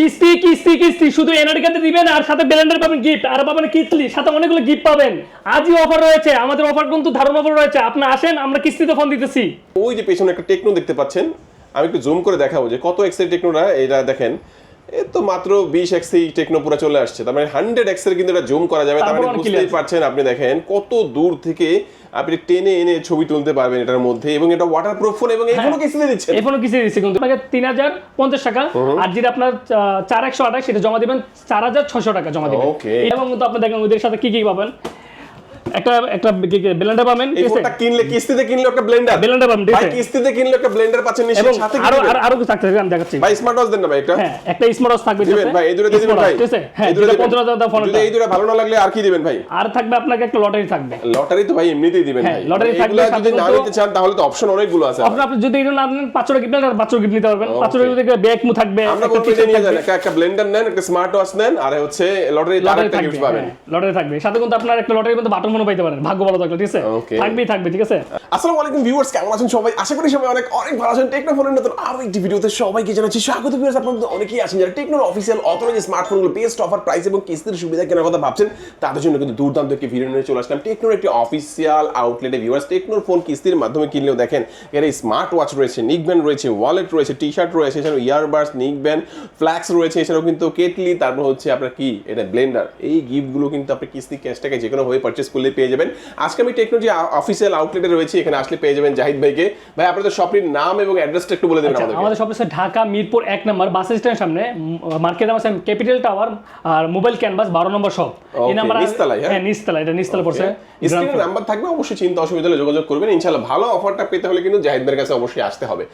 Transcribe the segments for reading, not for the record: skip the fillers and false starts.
কিস্তি কিস্তি কিস্তি শুধু এনআরডি কার্ডে দিবেন আর সাথে ব্লেন্ডার পাবেন গিফট আর পাবেন কিস্তি সাথে অনেকগুলো গিফট পাবেন। আজই অফার রয়েছে, আমাদের অফার কিন্তু ধারণ অফার রয়েছে। আপনি আসেন, আমরা কিস্তিতে ফোন দিতেছি। ওই যে পেছনে একটা টেকনো দেখতে পাচ্ছেন, আমি একটু জুম করে দেখাবো যে কত এক্সের টেকনোটা। এটা দেখেন, এ তো মাত্র 20 এক্স টেকনো পুরো চলে আসছে। তার মানে 100 এক্স এর কিন্তু এটা জুম করা যাবে। তার মানে বুঝতেই পারছেন, আপনি দেখেন কত দূর থেকে আপনি টেনে এনে ছবি তুলতে পারবেন এটার মধ্যে। এবং এটা ওয়াটারপ্রুফ ফোন এবং এই ফোনও কিস্তিতে দিচ্ছেন। এই ফোনও কিস্তিতে দিচ্ছি কিন্তু আপনাকে 3050 টাকা। আর যেটা আপনার 4128 সেটা জমা দিবেন 4600 টাকা জমা দিবেন। এবং কিন্তু আপনি দেখেন ওদের সাথে কি কি পাবেন। একটা ব্লেন্ডার পাবেন। এই ফোনটা কিনলে কিস্তিতে কিনলে একটা ব্লেন্ডার পাবেন। ভাই কিস্তিতে কিনলে একটা ব্লেন্ডার পাচ্ছেন নিশ্চয়ই। সাথে আরো কিছু থাকছে আমি দেখাচ্ছি। ভাই স্মার্ট ওয়াচ দেন না ভাই একটা। হ্যাঁ একটা স্মার্ট ওয়াচ থাকবে দিবেন ভাই। এই দুটো দিয়ে দিবেন ভাই। ঠিক আছে হ্যাঁ, এই দুটো 15000 টাকা ফোন। যদি এই দুটো ভালো না লাগলে আর কি দিবেন ভাই? আর থাকবে আপনাকে একটা লটারি থাকবে। লটারি তো ভাই এমনিতেই দিবেন ভাই। লটারি থাকবে। যদি না নিতে চান তাহলে তো অপশন অনেকগুলো আছে। আপনি যদি এটা না নেন 500 টাকা গিফট আর 500 গিফট নিতে পারবেন। 500 টাকা থেকে ব্যাগ মু থাকবে। আমরা বলতে নিয়ে যান একটা ব্লেন্ডার নেন, একটা স্মার্ট ওয়াচ নেন, আর হচ্ছে লটারি তার একটা গিফট পাবেন। লটারি থাকবে। সাথে কিন্তু আপনার একটা লটারির মধ্যে বাটন মনে পাইতে পারেন, ভাগ্য ভালো থাকলে। ঠিক আছে থাকবে ঠিক আছে। আসসালামু আলাইকুম ভিউয়ার্স, কেমন আছেন সবাই? আশা করি সবাই অনেক ভালো আছেন। টেকনো ফোনের নতুন আরো একটি ভিডিওতে সবাইকে জানাচ্ছি স্বাগত। ভিউয়ার্স আপনাদের অনেকেই আছেন যারা টেকনোর অফিশিয়াল অথরাইজ স্মার্টফোনগুলো বেস্ট অফার প্রাইস এবং কিস্তির সুবিধা কেনার কথা ভাবছেন। তাদের জন্য কিন্তু দুর্দান্ত একটি ভিডিও নিয়ে চলে আসলাম টেকনোর একটি অফিশিয়াল আউটলেটে। ভিউয়ার্স টেকনোর ফোন কিস্তির মাধ্যমে কিনলেও দেখেন এর স্মার্ট ওয়াচ রয়েছে, নিকব্যান্ড রয়েছে, ওয়ালেট রয়েছে, টি শার্ট রয়েছে, এছাড়াও ইয়ারবাডস, নিকব্যান্ড, ফ্ল্যাক্স রয়েছে, এছাড়াও কিন্তু কেটলি, তারপর হচ্ছে আপনার কি এটা ব্লেন্ডার। এই গিফটগুলো কিন্তু আপনি কিস্তি ক্যাশ টাকায় যে কোনো ভাবে পারচেজ করলে পেয়ে যাবেন। আজকে আমি টেকনোর যে অফিশিয়াল আউটলেটে রয়েছে এখানে আসলে পেয়ে যাবেন জাহিদ ভাইকে। ভাই আপনাদের শপের নাম এবং অ্যাড্রেসটা একটু বলে দেবেন আমাদের। আমাদের শপ হচ্ছে ঢাকা মিরপুর 1 নম্বর বাস স্ট্যান্ডের সামনে, মার্কেট নাম আছে ক্যাপিটাল টাওয়ার আর মোবাইল ক্যানভাস 12 নম্বর শপ। এই নাম্বার নিচতলায়। হ্যাঁ নিচতলায়, এটা নিচতলা পড়ছে। স্ক্রিনে নাম্বার থাকবে, অবশ্যই চিন্তা অসুবিধা হলে যোগাযোগ করবেন। ইনশাআল্লাহ ভালো অফারটা পেতে হলে কিন্তু জাহিদ ভাইয়ের কাছে অবশ্যই আসতে হবে।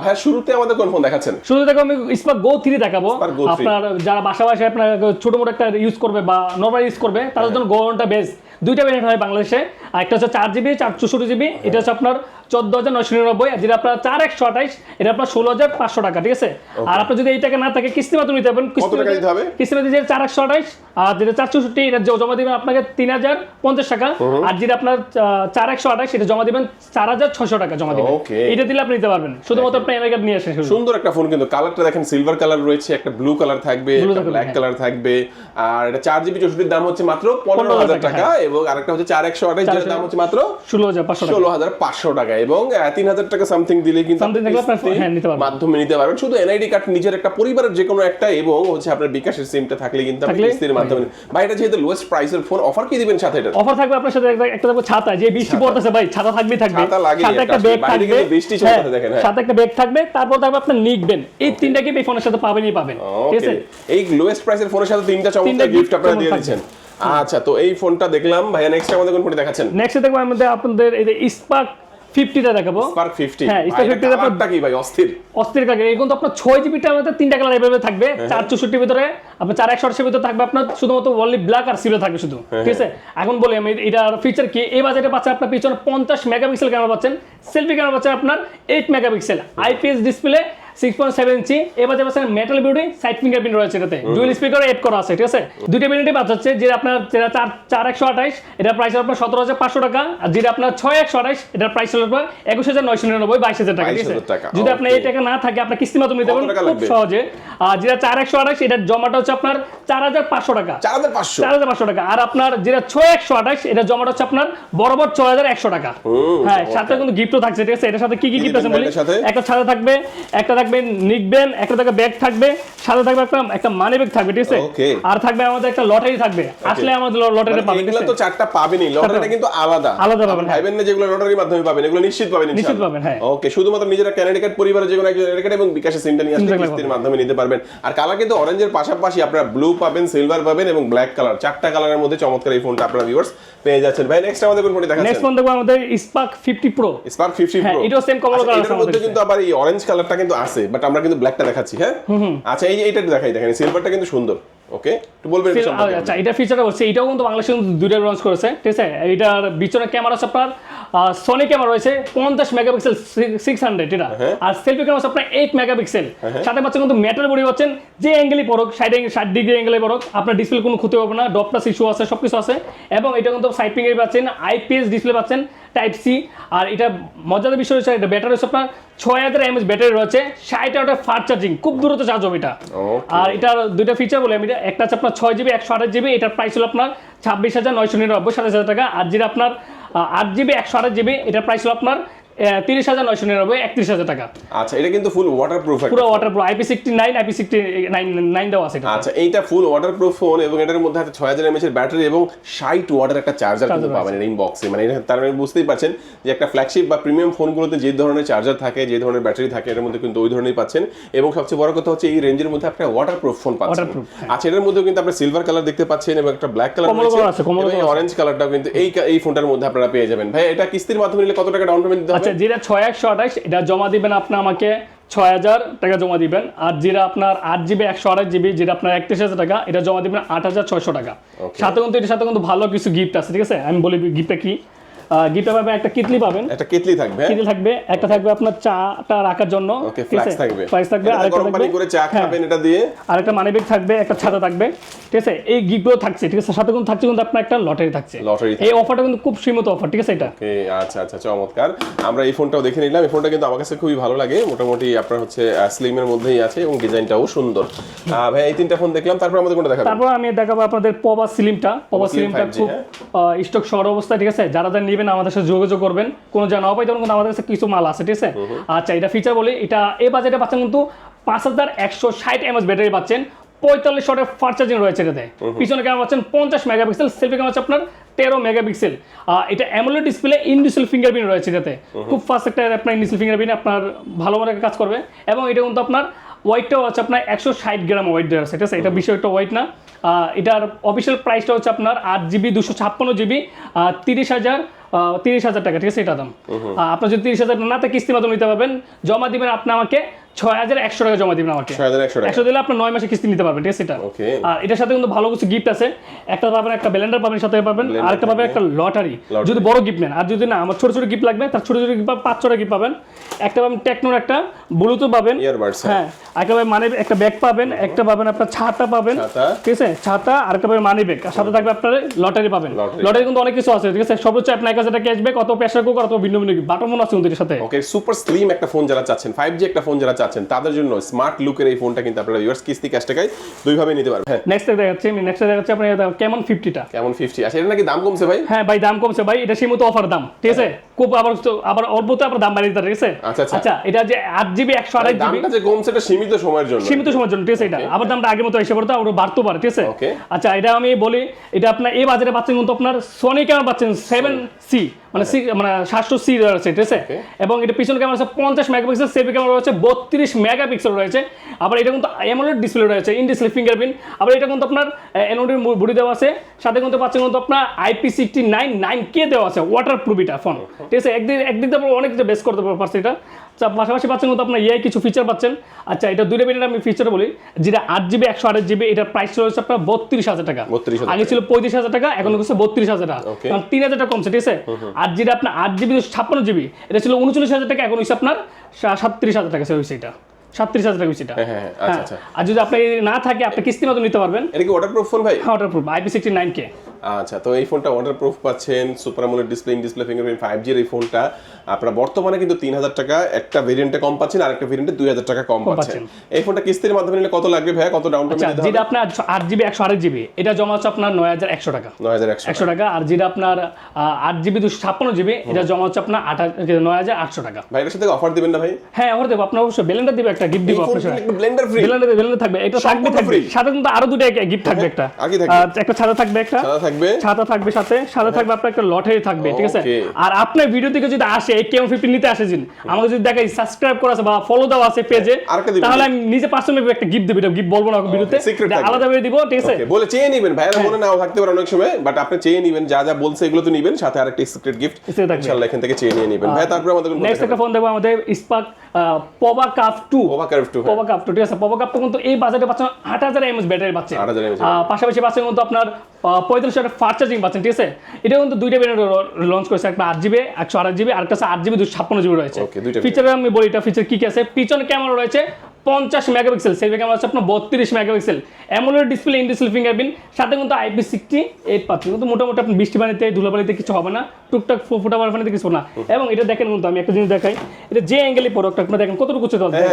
ভাই শুরুতে আমাদের কোন ফোন দেখাচ্ছেন? শুরুতে দেখো আমি স্পার্ক গো 3 দেখাবো। আপনার যারা বাসায় আপনার ছোট মোটো একটা ইউজ করবে বা নরমাল ইউজ করবে তাদের জন্য গোটা বেস্ট। দুইটা ভেরিয়েন্ট হয় বাংলাদেশে। একটা হচ্ছে 4GB 464GB, এটা হচ্ছে আপনার 14999। আর যেটা আপনার 4128 এটা আপনার 16500 টাকা। ঠিক আছে। আর আপনি যদি এই টাকা না থাকে কিস্তি মাত্র নিতে পারবেন। কত টাকা দিতে হবে? কিস্তি মাত্র যে 4128 আর যেটা 464 এটা জমা দিবেন আপনাকে 3050 টাকা। আর যেটা আপনার 4128 এটা জমা দিবেন 4600 টাকা জমা দিবেন। এটা দিলে আপনি নিতে পারবেন। শুধুমাত্র আপনি এনআই কার্ড নিয়ে আসেন। সুন্দর একটা ফোন কিন্তু কালারটা দেখেন, সিলভার কালার রয়েছে, একটা ব্লু কালার থাকবে, একটা ব্ল্যাক কালার থাকবে। আর এটা 4GB 64 দাম হচ্ছে মাত্র 15000 টাকা এবং আরেকটা হচ্ছে 4128 যেটার দাম হচ্ছে মাত্র 16500 টাকা। এবং 3000 টাকা সামথিং দিলে কিন্তু মাধ্যমে নিতে পারবেন। শুধু এনআইডি কার্ড নিজের একটা পরিবারের যে কোনো একটা এবং হচ্ছে আপনার বিকাশের সিমটা থাকলে কিন্তু আপনি কিস্তির মাধ্যমে। ভাই এটা যেহেতু লোয়েস্ট প্রাইসের ফোন, অফার কি দিবেন সাথে? এটা অফার থাকবে আপনার সাথে একটা থাকবে ছাতা, যে বৃষ্টি পড়তেছে ভাই ছাতা থাকবে। সাথে একটা ব্যাগ থাকবে, বৃষ্টি চলতেছে দেখেন। সাথে একটা ব্যাগ থাকবে, তারপর থাকবে আপনার নিকবেন। এই তিনটা কি এই ফোনের সাথে পাবেনই পাবেন। ঠিক আছে। এই লোয়েস্ট প্রাইসের ফোনের সাথে তিনটা চমৎকার গিফট আপনারা দিয়ে দিচ্ছেন। আচ্ছা, তো এই ফোনটা দেখলাম ভাইয়া। নেক্সট আমাদের কোন ফোনটা দেখাচ্ছেন? নেক্সট দেখবো আমাদের আপনাদের এই যে স্পার্ক 50 টা দেখাবো। স্পার্ক 50। হ্যাঁ স্পার্ক 50 এর আপনারটা কি ভাই? অস্থির কালার। এই কিন্তু আপনার 6GB টার মধ্যে তিনটা কালার अवेलेबल থাকবে। 464 এর ভিতরে আপনার 4128 এর ভিতরে থাকবে আপনার শুধুমাত্র ওনলি ব্ল্যাক আর সিলভার থাকবে শুধু। ঠিক আছে। এখন বলি আমি এটার ফিচার কি। এই বাজেটে পাচ্ছেন আপনার পিছনে 50 মেগাপিক্সেল ক্যামেরা পাচ্ছেন, সেলফি ক্যামেরা পাচ্ছেন আপনার 8 মেগাপিক্সেল, আইপিএস ডিসপ্লে 6.7 ইঞ্চি। এবার যে পাচ্ছেন মেটাল বিউটি, সাইড ফিঙ্গারপ্রিন্ট রয়েছে এটাতে, ডুয়াল স্পিকার এড করা আছে। ঠিক আছে। দুইটা ভেরিয়েন্টে পাচ্ছে যে আপনার যেটা 4128 এটা প্রাইস আপনার 17500 টাকা। আর যেটা আপনার 6128 এটা প্রাইস হলো আপনার 21999 22000 টাকা। ঠিক আছে। যদি আপনি এই টাকা না থাকে আপনি কিস্তি মাধ্যমে নিতে পারবেন খুব সহজে। আর যেটা 4128 এটা জমাটা হচ্ছে আপনার 4500 টাকা। 4500 টাকা। আর আপনার যেটা 6128 এটা জমাটা হচ্ছে আপনার বরাবর 6100 টাকা। হ্যাঁ সাথে কিন্তু গিফটও থাকছে। ঠিক আছে। এটার সাথে কি কি গিফট আছে বলি। একটা ছাতা থাকবে, একটা থাকবে নিকবেন, একটা থাকবে ব্যাগ থাকবে, সাথে থাকবে একটা মানি ব্যাগ থাকবে। ঠিক আছে। আর থাকবে আমাদের একটা লটারি থাকবে। আসলে আমাদের লটারি পাবেন। এগুলো তো চারটা পাবেনই, লটারিটা কিন্তু আলাদা পাবেন। ভাইবেন না যেগুলো লটারির মাধ্যমে পাবেন এগুলো নিশ্চিত পাবেন। নিশ্চিত পাবেন। হ্যাঁ ওকে। শুধুমাত্র নিজের ক্যানাডি কার্ড পরিবারের যে কোনো একটা ক্যানাডি কার্ড এবং বিকাশের সিমটা নিয়ে আসলে কিস্তির মাধ্যমে নিতে পারবেন। আর কালার কিন্তু অরেঞ্জের পাশাপাশি আপনারা ব্লু পাবেন, সিলভার পাবেন এবং ব্ল্যাক কালার। চারটা কালারের মধ্যে চমৎকার এই ফোনটা আপনারা ভিউয়ার্স পেয়ে যাচ্ছেন। ভাই নেক্সট আমাদের কোন ফোনটা দেখাচ্ছেন? নেক্সট ফোন দেখবো আমাদের স্পার্ক 50 প্রো। Spark 50 pro. এটাও সেম কমলা কালার আছে। এর মধ্যে কিন্তু আবার এই অরেঞ্জ কালারটা কিন্তু আছে, বাট আমরা কিন্তু ব্ল্যাকটা দেখাচ্ছি। হ্যাঁ আচ্ছা, এইটা দেখাই। দেখেন সিলভারটা কিন্তু সুন্দর। ওকে, একটু বলবেন এটা সম্পর্কে? আচ্ছা, এটা ফিচারটা বলছি। এটাও কিন্তু বাংলাদেশে দুইটা লঞ্চ করেছে। ঠিক আছে। এটার পিছনে ক্যামেরা আছে আপনার সনি ক্যামেরা রয়েছে 50 মেগাপিক্সেল 600 এটা। আর সেলফি ক্যামেরা আছে আপনার 8 মেগাপিক্সেল। সাথে পাচ্ছেন কিন্তু মেটাল বডি পাচ্ছেন, যে অ্যাঙ্গেলই পড়ুক 60 ডিগ্রি অ্যাঙ্গেলে পড়ুক আপনার ডিসপ্লে কোনো ক্ষতি হবে না। ডট প্লাস ইস্যু আছে, সবকিছু আছে। এবং এটা কিন্তু সাইড ফিঙ্গার পাচ্ছেন, আইপিএস ডিসপ্লে পাচ্ছেন, টাইপ সি। আর এটা মজার বিষয় হচ্ছে এটা ব্যাটারি হচ্ছে আপনার 6000 mAh ব্যাটারি রয়েছে, 60 ওয়াটের ফাস্ট চার্জিং, খুব দ্রুত চার্জ হবে এটা। আর এটার দুইটা ফিচার বলে আমি, একটা হচ্ছে আপনার 6GB 128GB, এটার প্রাইস হলো আপনার 26,999, 27,000 টাকা। আর যেটা আপনার 8GB 128GB, এটার প্রাইস হলো আপনার 30,999, 31,000 টাকা। আচ্ছা, এটা কিন্তু ফুল ওয়াটারপ্রুফ, পুরো ওয়াটারপ্রুফ, IP69 দেওয়া আছে এটা। আচ্ছা, এইটা ফুল ওয়াটারপ্রুফ ফোন এবং এটার মধ্যে আছে 6000 mAh এর ব্যাটারি এবং 60 ওয়াটের একটা চার্জার কিন্তু পাবেন এর ইনবক্সে। মানে এটা তার মানে বুঝতেই পারছেন যে একটা ফ্ল্যাগশিপ বা প্রিমিয়াম ফোনগুলোতে যে ধরনের চার্জার থাকে, যে ধরনের ব্যাটারি থাকে, এর মধ্যে কিন্তু ওই ধরনেরই পাচ্ছেন। এবং সবচেয়ে বড় কথা হচ্ছে এই রেঞ্জের মধ্যে আপনি ওয়াটারপ্রুফ ফোন পাচ্ছেন। আচ্ছা, এটার মধ্যে কিন্তু আপনি সিলভার কালার দেখতে পাচ্ছেন এবং একটা ব্ল্যাক কালার আছে এবং অরেঞ্জ কালারটাও কিন্তু এই ফোনটার মধ্যে আপনারা পেয়ে যাবেন। ভাই, এটা কিস্তির মাধ্যমে নিলে কত টাকা ডাউন পেমেন্ট দিতে হবে? আচ্ছা, যেটা 6128 এটা জমা দিবেন আপনি আমাকে 6000 টাকা জমা দিবেন। আর যেটা আপনার 8GB 128GB, যেটা আপনার 31,000 টাকা, এটা জমা দিবেন 8600 টাকা। সাথে কিন্তু এটার সাথে কিন্তু ভালো কিছু গিফট আছে, ঠিক আছে? আমি বলি গিফটটা কি। গিফটে পাবেন একটা কিতলি পাবেন, একটা কিতলি থাকবে, কিতলি থাকবে, একটা থাকবে আপনার চাটা রাখার জন্য, ওকে, ফ্লাক্স থাকবে, ফ্লাক্স থাকবে, আর একটা গরম পানি করে চা খাবেন এটা দিয়ে, আর একটা মানি ব্যাগ থাকবে, একটা ছাতা থাকবে, ঠিক আছে? এই গিফটগুলো থাকছে, ঠিক আছে? সাথে কিন্তু থাকছে কিন্তু আপনার একটা লটারি থাকছে। এই অফারটা কিন্তু খুব সীমিত অফার, ঠিক আছে? এটা ওকে, আচ্ছা আচ্ছা, চমৎকার। আমরা এই ফোনটাও দেখে নিলাম। এই ফোনটা কিন্তু আমার কাছে খুবই ভালো লাগে, মোটামুটি আপনার হচ্ছে স্লিমের মধ্যেই আছে এবং ডিজাইনটাও সুন্দর। ভাই, এই তিনটা ফোন দেখলাম, তারপর আমাদের কোনটা দেখাবেন? তারপর আমি দেখাবো আপনাদের পবা স্লিমটা। পবা স্লিমটা খুব স্টক শর্ট অবস্থায়, ঠিক আছে? যারা নেবেন আমাদের সাথে যোগাযোগ করবেন। কোনো যা নাও পাই তখন কিন্তু আমাদের কাছে কিছু মাল আছে, ঠিক আছে? আচ্ছা, এটা ফিচার বলি, এটা এই বাজেটে পাচ্ছেন কিন্তু 5160 mAh ব্যাটারি পাচ্ছেন, 45 ওয়াটের ফাস্ট চার্জিং রয়েছে এটাতে। পিছনে ক্যামেরা পাচ্ছেন 50 মেগাপিক্সেল, সেলফি ক্যামেরা আছে আপনার 13 মেগাপিক্সেল। এটা অ্যামোলেড ডিসপ্লে, ইনডিসেল ফিঙ্গারপ্রিন্ট রয়েছে এটাতে। খুব ফাস্ট একটা আপনার ইনডিসেল ফিঙ্গারপ্রিন্ট আপনার ভালো মতো কাজ করবে। এবং এটা কিন্তু আপনার ওয়েটটাও আছে আপনার 160 গ্রাম ওয়েট দেওয়া আছে, ঠিক আছে? এটা বিষয়টা ওয়েট না। এটার অফিসিয়াল প্রাইসটা হচ্ছে আপনার 8GB 256GB 30,000 টাকা, ঠিক আছে? এটা দাম। আপনার যদি 30,000 না থাকে কিস্তির মাধ্যমে নিতে পারবেন। জমা দিবেন আপনি আমাকে 6100 টাকা জমা দিবেন আমাকে। 6100 দিলে আপনি 9 মাসে কিস্তি নিতে পারবেন, ঠিক আছে? এটা। আর এটার সাথে কিন্তু ভালো কিছু গিফট আছে। একটা পাবেন, একটা ব্লেন্ডার পাবেন, সাথে পাবেন আর একটা পাবেন একটা লটারি, যদি বড় গিফট নেন। আর যদি না আমার ছোট ছোট গিফট লাগবে, তার ছোট ছোট গিফট 5-6টা গিফট পাবেন। একটা পাবেন টেকনোর একটা ব্লুটুথ পাবেন, হ্যাঁ, একটা পাবেন মানে একটা ব্যাগ পাবেন, একটা পাবেন আপনার ছাতা পাবেন, ঠিক আছে? ছাতা, আর একটা পাবেন মানি ব্যাগ, আর সাথে থাকবে আপনার লটারি পাবেন। লটারি কিন্তু অনেক কিছু আছে, ঠিক আছে? সর্বোচ্চ আপনার 1000 টাকা ক্যাশব্যাক, অত প্রেসার কুকার, অত ভিন্ন ভিন্ন বাটন ফোন আছে এর সাথে। ওকে, সুপার স্লিম একটা ফোন যারা চাচ্ছেন, 5G একটা ফোন যারা চাচ্ছেন, তাদের জন্য স্মার্ট লুকের এই ফোনটা কিন্তু আপনারা ভিউয়ার্স কিস্তি ক্যাশ টাকায় দুই ভাবে নিতে পারবেন। নেক্সট দেখাচ্ছি আপনার কেমন 50টা। কেমন 50? আচ্ছা, এটা নাকি দাম কমছে ভাই? হ্যাঁ ভাই, দাম কমছে ভাই, এটা সীমিত অফার দাম, ঠিক আছে? খুব আবার অল্পতে আপনার দাম বাড়িয়ে দিতে, ঠিক আছে? আচ্ছা, এটা যে 8GB 128GB, দামটা যে কমছে এটা সীমিত সময়ের জন্য, সীমিত সময়ের জন্য, ঠিক আছে? এটা আবার দামটা আগের মতো এসে পড়তে আবার বাড়তে পারে, ঠিক আছে? আচ্ছা, এটা আমি বলি, এটা আপনার এই বাজারে পাচ্ছেন কিন্তু আপনার সোনি ক্যামেরা পাচ্ছেন 7C, মানে 700C রয়েছে, ঠিক আছে? এবং এটা পিছনে ক্যামেরা আছে 50 মেগাপিক্সেল, সেলফি ক্যামেরা রয়েছে 32 মেগাপিক্সেল রয়েছে। আবার এটা কিন্তু অ্যামোলেড ডিসপ্লে রয়েছে, ইন ডিসপ্লে ফিঙ্গারপ্রিন্ট। আবার এটা কিন্তু আপনার এনওডি বডি দেওয়া আছে, সাথে কিন্তু পাচ্ছেন কিন্তু আপনার IP69 9K দেওয়া আছে, ওয়াটারপ্রুফ এটা ফোন, ঠিক আছে? একদিক দিয়ে অনেক কিছু বেস করতে পারছে এটা। পাশাপাশি পাচ্ছেন কিন্তু আপনার কিছু ফিচার পাচ্ছেন। আচ্ছা, এটা দুইটা ভেরিয়েন্ট আমি ফিচার বলি, যেটা 8GB 128GB, এটার প্রাইস রয়েছে আপনার 32,000 টাকা। আগে ছিল 35,000 টাকা, এখন হচ্ছে 32,000 টাকা, কারণ 3,000 টাকা কমছে, ঠিক আছে? আর যেটা আপনার 8GB 256GB, এটা ছিল 39,000 টাকা, এখন হচ্ছে আপনার 37,000 টাকা হয়েছে এটা। 37,000 টাকা হয়েছে এটা। আচ্ছা। আর যদি আপনার না থাকে, আপনি কিস্তির মতো নিতে পারবেন। এটা কি ওয়াটারপ্রুফ ফোন ভাই? হ্যাঁ, ওয়াটারপ্রুফ, IP69K। আচ্ছা, তো এই ফোনটা ওয়াটারপ্রুফ পাচ্ছেন, super AMOLED display, in display fingerprint, 5G এর এই ফোনটা আপনারা বর্তমানে কিন্তু 3,000 টাকা একটা ভেরিয়েন্টে কম পাচ্ছেন, আর একটা ভেরিয়েন্টে 2,000 টাকা কম পাচ্ছেন। এই ফোনটা কিস্তির মাধ্যমে নিলে কত লাগবে ভাই? কত ডাউন পেমেন্ট দিতে হবে? যেটা আপনার 8GB 128GB, এটা জমা হচ্ছে আপনার 9,100 টাকা। 9,100 টাকা। আর যেটা আপনার 8GB 256GB, এটা জমা হচ্ছে আপনার 9,800 টাকা। ভাই, এর সাথে অফার দিবেন না ভাই? হ্যাঁ, অফার দেব, আপনার অবশ্যই ব্লেন্ডার দিবে, একটা গিফট দিব আপনার সাথে। Blender free? ব্লেন্ডার থাকবে, এটা থাকবে সাথে কিন্তু আরো দুটো গিফট থাকবে, একটা একটা ছাতা থাকবে, ছাতা থাকবে সাথে থাকবে আপনার একটা লটারি থাকবে, ঠিক আছে? আর আপনার ভিডিও থেকে যদি আসে কেমন 50 নিতে আসে, আমাকে যদি দেখাই সাবস্ক্রাইব করা আছে বা ফলো দেওয়া আছে পেজে, তাহলে আমি নিজে পার্সোনালি একটা গিফট দেব। এটা গিফট বলবো না ভিডিওতে, আলাদা ভাবে দিব, ঠিক আছে? বলে চেয়ে নেবেন, ভাইরা মনে নাও থাকতে পারে অনেক সময়, বাট আপনি চেয়ে নেবেন, যা যা বলছে এগুলো তো নেবেন, সাথে আরেকটা সিক্রেট গিফট ইনশাআল্লাহ এখান থেকে চেয়ে নিয়ে নেবেন। ভাই, তারপর আমাদের নেক্সট একটা ফোন দেখবো, আমাদের স্পার্ক পবা কাপ 2, ঠিক আছে? পবা কাপ 2 কিন্তু এই বাজেটে পাচ্ছেন 8000 mAh ব্যাটারি পাচ্ছেন, পাশাপাশি পাচ্ছেন কিন্তু আপনার 45 ওয়াটের ফাস্ট চার্জিং পাচ্ছেন, ঠিক আছে? এটা কিন্তু দুইটা ভেরিয়েন্ট লঞ্চ করেছে, একটা 8GB 128GB, আর একটা 8GB 256GB রয়েছে। ফিচার আমি বলি, এটা ফিচার কি কি আছে। পিছনে ক্যামেরা রয়েছে 50 মেগাপিক্সেল, সেলফি ক্যামেরা হচ্ছে আপনার 32 megapixel, AMOLED display, in display fingerprint, সাথে কিন্তু IP68 পাচ্ছেন, কিন্তু মোটামুটি আপনি বৃষ্টি পানিতে ধুলাবালিতে কিছু হবে না, টুকটাক ফোটা পানিতে কিছু না। এবং এটা দেখেন কিন্তু আমি একটা জিনিস দেখাই, এটা যে অ্যাঙ্গেলে প্রোডাক্ট আপনারা দেখেন কতটুকু উচ্চতা আছে,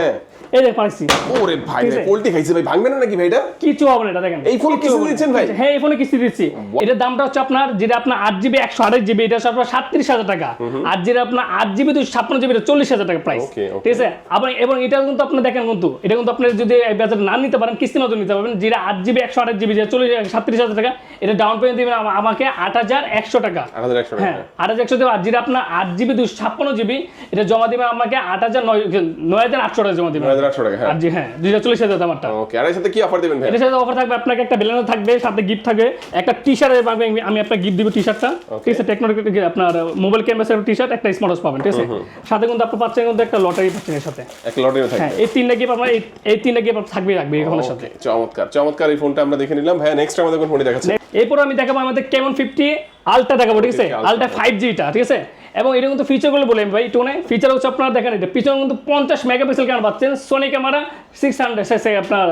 এই দেখেন পাইছি। ওরে ভাই পোল্টি খাইছে ভাই, ভাঙবে না নাকি ভাই এটা? কিছু হবে না, এটা দেখেন এই ফোনে কিস্তি দিচ্ছেন ভাই? হ্যাঁ এই ফোনে কিস্তি দিচ্ছি। এটার দামটা হচ্ছে আপনার, যেটা আপনার 8GB 128GB এটা হচ্ছে আপনার 37,000 টাকা, আর যেটা আপনার 8GB 256GB এটা 40,000 টাকা প্রাইস, ঠিক আছে। আবার এবং এটা কিন্তু আপনি দেখেন কিন্তু এটা কিন্তু আপনি যদি এই বাজারে না নিতে পারেন, কিস্তি মতো নিতে পারবেন, যেটা 8GB 128GB যেটা 37,000 টাকা, এটা ডাউন পেমেন্ট দিবেন আমাকে 8,100 টাকা। 8,100 টাকা, হ্যাঁ 8,100 টাকা। আর যেটা আপনার 8GB 256GB এটা জমা দিবেন আমাকে 9,800 টাকা জমা দিবেন। 9,800 টাকা, হ্যাঁ। আর জি হ্যাঁ, যেটা 40,000 দামটা। ওকে, আর এর সাথে কি অফার দিবেন ভাই? এর সাথে অফার থাকবে আপনাকে একটা ব্যালেন্স থাকবে, সাথে গিফট থাকবে, একটা টি-শার্ট পাবে, আমি আপনাকে গিফট দিব টি-শার্টটা, ঠিক আছে। টেকনোলজি আপনার মোবাইল ক্যানভাসের টি-শার্ট, একটা স্মার্ট ওয়াচ পাবেন, ঠিক আছে। সাথে কিন্তু আপনি পাচ্ছেন কিন্তু একটা লটারি পাচ্ছেন এর সাথে, একটা লটারিও থাকবে। হ্যাঁ এই তিনটা গিফট আপনার এই তিনটা গিফট থাকবে এই ফোনের সাথে। চমৎকার চমৎকার, এই ফোনটা আমরা দেখে নিলাম ভাই। নেক্সট আমাদের কোন ফোনটি দেখাচ্ছেন? এরপর আমি দেখাবো আমাদের Camon 50 আলট্রা দেখাবো, ঠিক আছে। আলট্রা 5G টা, ঠিক আছে। এবং এটা কিন্তু ফিচারগুলো বলে ভাই টোনে, ফিচার হচ্ছে আপনারা দেখেন এটা পিছনে কিন্তু 50 মেগাপিক্সেল ক্যামেরা পাচ্ছেন, সোনি ক্যামেরা 600 আপনার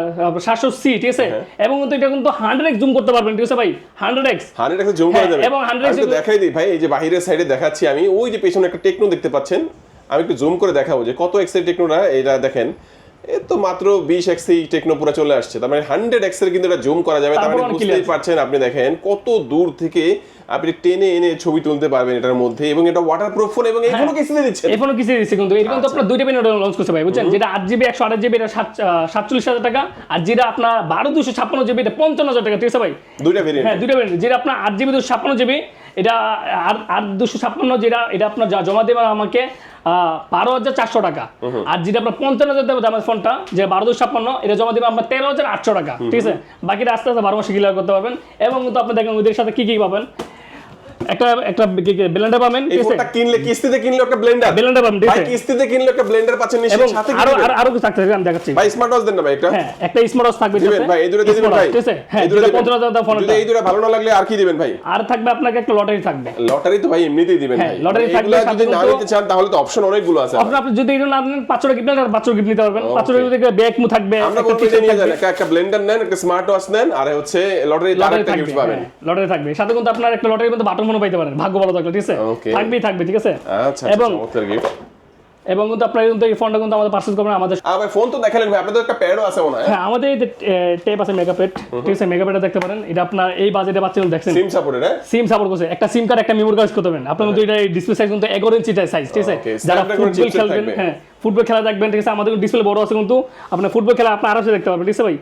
700C, ঠিক আছে। এবং কিন্তু এটা কিন্তু 100x জুম করতে পারবেন, ঠিক আছে ভাই, 100x জুম করা যাবে। এবং 100x আমি তো দেখাই দিই ভাই, এই যে বাহিরের সাইডে দেখাচ্ছি আমি, ওই যে পেছনে একটা টেকনো দেখতে পাচ্ছেন, আমি একটু জুম করে দেখাবো যে কত এক্স এর টেকনোটা। এটা দেখেন, এ তো মাত্র 20x এই টেকনো পুরো চলে আসছে, তার মানে 100x এর কিন্তু এটা জুম করা যাবে। তার মানে বুঝতেই পারছেন, আপনি দেখেন কত দূর থেকে আপনি টেনে এনে ছবি তুলতে পারবেন এটার মধ্যে। এবং এটা ওয়াটারপ্রুফ ফোন, এবং এই ফোনও কিস্তিতে দিচ্ছেন? এই ফোনও কিস্তিতে দিচ্ছে, কিন্তু এটা কিন্তু আপনার দুইটা ভেরিয়েন্ট লঞ্চ করছে ভাই, বুঝছেন। যেটা 8GB 128GB এটা 47,000 টাকা, আর যেটা আপনার 12/256GB এটা 55,000 টাকা, ঠিক আছে ভাই। দুইটা ভেরিয়েন্ট, হ্যাঁ দুইটা ভেরিয়েন্ট। যেটা আপনার 8GB 256GB এটা আর 256 যেটা এটা আপনার জমা দেবেন আমাকে 12,400 টাকা, আর যেটা আপনার 55,000 দেবে আমার ফোনটা যে 12/256 এটা জমা দেবেন আপনার 13,800 টাকা, ঠিক আছে। বাকিটা আস্তে আস্তে 12 মাসে ক্লিয়ার করতে পারবেন। এবং কিন্তু আপনি দেখেন ওদের সাথে কি কি পাবেন, একটা ব্লেন্ডার পাবেন, এই ফোনটা কিনলে, কিস্তিতে কিনলে একটা ব্লেন্ডার পাবেন, ভাই, কিস্তিতে কিনলে একটা ব্লেন্ডার পাচ্ছেন নিশ্চয়ই, সাথে কি দিবেন? আরো কিছু থাকছে আমি দেখাচ্ছি ভাই। স্মার্ট ওয়াচ দেন না ভাই একটা? হ্যাঁ একটা স্মার্ট ওয়াচ থাকবে দিবেন ভাই, এই দুটো দিয়ে দিবেন ভাই, ঠিক আছে। হ্যাঁ এই দুটো 15,000 টাকা ফোন। যদি এই দুটো ভালো না লাগলে আর কি দিবেন ভাই? আর থাকবে আপনাকে একটা লটারি থাকবে। লটারি তো ভাই এমনিতেই দিবেন ভাই, লটারি থাকবে। যদি না নিতে চান তাহলে তো অপশন অনেকগুলো আছে। আপনি যদি এটা না নেন 500 টাকা গিফট নেন, আর 500 গিফট নিতে পারবেন। 500 টাকা ব্যাগ মু থাকবে, আমরা বলতে নিয়ে যান, একটা ব্লেন্ডার নেন, একটা স্মার্ট ওয়াচ নেন, আর হচ্ছে লটারি তার একটা গিফট পাবেন। লটারি থাকবে, সাথে কিন্তু আপনার একটা লটারির মধ্যে বাটন ফোনও পাইতে পারেন, ভাগ্য ভালো থাকলে, ঠিক আছে। থাকবে, ঠিক আছে। আচ্ছা, এবং চমৎকার গিফট। এবং কিন্তু আপনারা কিন্তু এই ফোনটা কিন্তু আমাদের পারচেজ করবেন আমাদের। ভাই ফোন তো দেখালেন ভাই, আপনাদের একটা প্যাডও আছে মনে হয়? হ্যাঁ আমাদের এই টেপ আছে মেগাপ্যাড, ঠিক আছে। মেগাপ্যাডটা দেখতে পারেন, এটা আপনার এই বাজেটে পাচ্ছেন, দেখছেন সিম সাপোর্টেড, হ্যাঁ সিম সাপোর্ট করছে, একটা সিম কার্ড একটা মেমোরি কার্ড করতে পারেন। আপনার মধ্যে এটা ডিসপ্লে সাইজ কিন্তু 11 ইঞ্চি সাইজ, ঠিক আছে। যারা ফুটবল খেলবেন, হ্যাঁ ফুটবল খেলা দেখবেন, ঠিক আছে। আমাদের ডিসপ্লে বড় আছে, কিন্তু আপনি ফুটবল খেলা আপনি আরামসে দেখতে পারবেন, ঠিক আছে ভাই।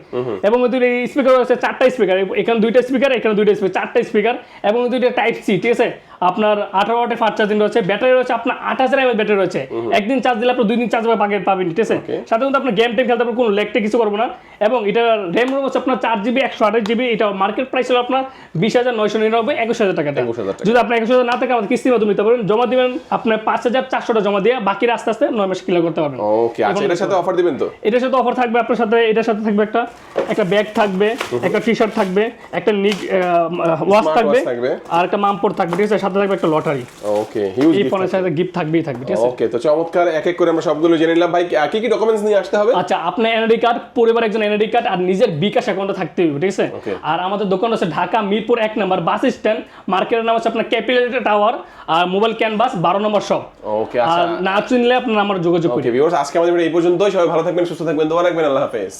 এবং এই স্পিকার আছে 4টা স্পিকার, এখানে 2টা স্পিকার, এখানে 2টা স্পিকার, 4টা স্পিকার, এবং দুইটা টাইপ সি, ঠিক আছে। আপনার 18 ওয়াটের ফাস্ট চার্জিং রয়েছে, ব্যাটারি রয়েছে আপনার 8000 mAh ব্যাটারি রয়েছে। একদিন চার্জ দিলে আপনি 2 দিন চার্জ পাবেন, ঠিক আছে। সাথে কিন্তু আপনি গেম টেম খেলতে পারবেন, কোনো লেগটে কিছু করবো না। এবং এটা র্যাম রোম হচ্ছে আপনার 4GB 128GB, এটা মার্কেট প্রাইস হলো আপনার 20,999, 21,000 টাকা। যদি আপনার 21,000 না থাকে আমাদের কিস্তির মাধ্যমে নিতে পারবেন, জমা দিবেন আপনার 5,400 টাকা জমা দিয়ে, বাকি আস্তে আস্তে 9 মাস ক্লিয়ার করতে পারবেন। ওকে, আচ্ছা এটার সাথে অফার দিবেন তো? এটার সাথে অফার থাকবে আপনার সাথে, এটার সাথে থাকবে একটা ব্যাগ থাকবে, একটা টি-শার্ট থাকবে, একটা ওয়াচ থাকবে, আর একটা মামপোর্ট থাকবে, ঠিক আছে। সাথে থাকবে একটা লটারি। ওকে, হিউজ এই ফোনের সাথে গিফট থাকবে, ঠিক আছে। ওকে, তো চমৎকার, এক এক করে আমরা সবগুলো জেনে নিলাম ভাই। কি কি ডকুমেন্টস নিয়ে আসতে হবে? আচ্ছা আপনার এনআইডি কার্ড, পরিবারের একজন এনআইডি কার্ড, আর নিজের বিকাশ অ্যাকাউন্টে থাকতে হবে, ঠিক আছে। আর আমাদের দোকান আছে ঢাকা মিরপুর 1 নম্বর বাস স্ট্যান্ড, মার্কেটের নাম হচ্ছে আপনার ক্যাপিটাল টাওয়ার, আর মোবাইল ক্যানভাস 12 নম্বর শপ। ওকে, আচ্ছা আর না চিনলে আপনার আমার যোগাযোগ করুন। ওকে ভিউয়ার্স, আজকে আমাদের এই পর্যন্তই। সবাই ভালো থাকবেন, সুস্থ থাকবেন, দোয়া রাখবেন। আল্লাহ হাফেজ।